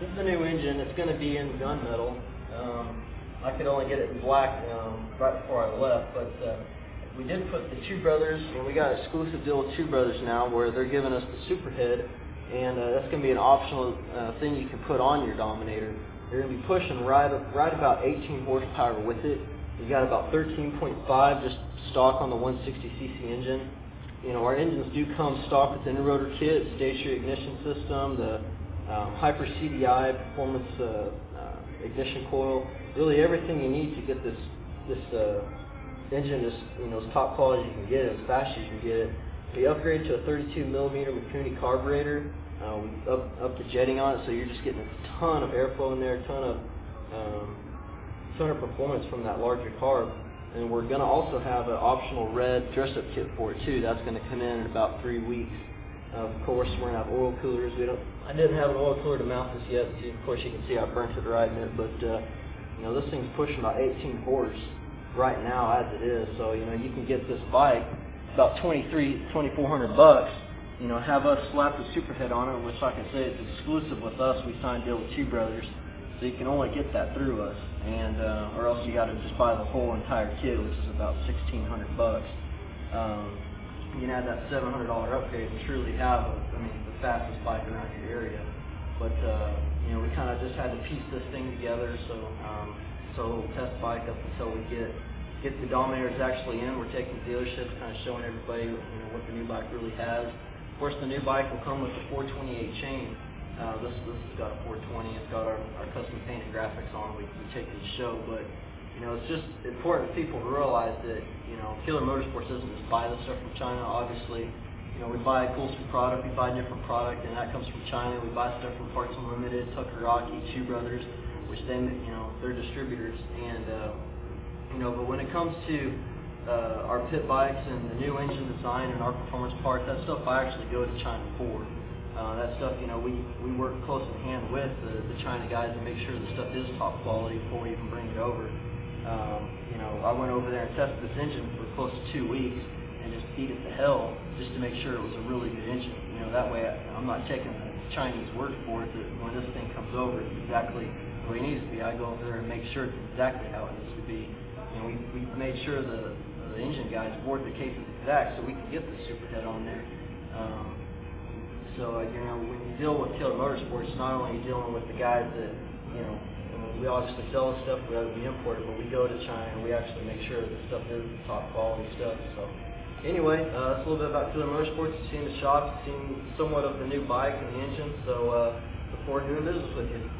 This is the new engine. It's going to be in gunmetal. I could only get it in black right before I left, but we did put the Two Brothers, and we got an exclusive deal with Two Brothers now where they're giving us the Superhead, and that's going to be an optional thing you can put on your Dominator. You're going to be pushing right about 18 horsepower with it. You got about 13.5 just stock on the 160cc engine. You know, our engines do come stock with the inner-rotor kit, stationary ignition system, the Hyper CDI performance ignition coil, really everything you need to get this engine as top quality as you can get it, as fast as you can get it. We upgraded to a 32mm Mikuni carburetor. We up the jetting on it, so you're just getting a ton of airflow in there, a ton of performance from that larger carb. And we're going to also have an optional red dress-up kit for it too. That's going to come in about 3 weeks. Of course, we're going to have oil coolers. I didn't have an oil cooler to mount this yet. Of course, you can see I burnt it riding it, but you know, this thing's pushing about 18 horse right now as it is. So you know, you can get this bike about $2,400. You know, have us slap the Superhead on it, which, like I said, it's exclusive with us. We signed a deal with Two Brothers, so you can only get that through us, and or else you got to just buy the whole entire kit, which is about $1,600. You can add that $700 upgrade and truly have, the fastest bike around your area. But you know, we kind of just had to piece this thing together, so it's a little test bike up until we get the Dominators actually in. We're taking the dealerships, kind of showing everybody what the new bike really has. Of course, the new bike will come with the 428 chain. This has got a 420. It's got our custom painted graphics on it. We take it to show, but you know, it's just important for people to realize that Killer Motorsports doesn't just buy this stuff from China. Obviously, we buy a Coolson product, we buy a different product, and that comes from China. We buy stuff from Parts Unlimited, Tucker Rocky, Two Brothers, which then they're distributors. And but when it comes to our pit bikes and the new engine design and our performance parts, that stuff I actually go to China for. That stuff, we work close in hand with the China guys to make sure the stuff is top quality before we even bring it over. I went over there and tested this engine for close to 2 weeks and just beat it to hell just to make sure it was a really good engine. That way I'm not taking the Chinese word for it, that when this thing comes over, it's exactly the way it needs to be. I go over there and make sure it's exactly how it needs to be. We made sure the engine guys bored the cases exact so we could get the Superhead on there. So when you deal with Killer Motorsports, not only are you dealing with the guys that, we obviously sell stuff, we import it, but we go to China and we actually make sure that the stuff is top quality stuff. So anyway, that's a little bit about Killer Motorsports. You've seen the shop, you've seen somewhat of the new bike and the engine, so look forward to doing business with you.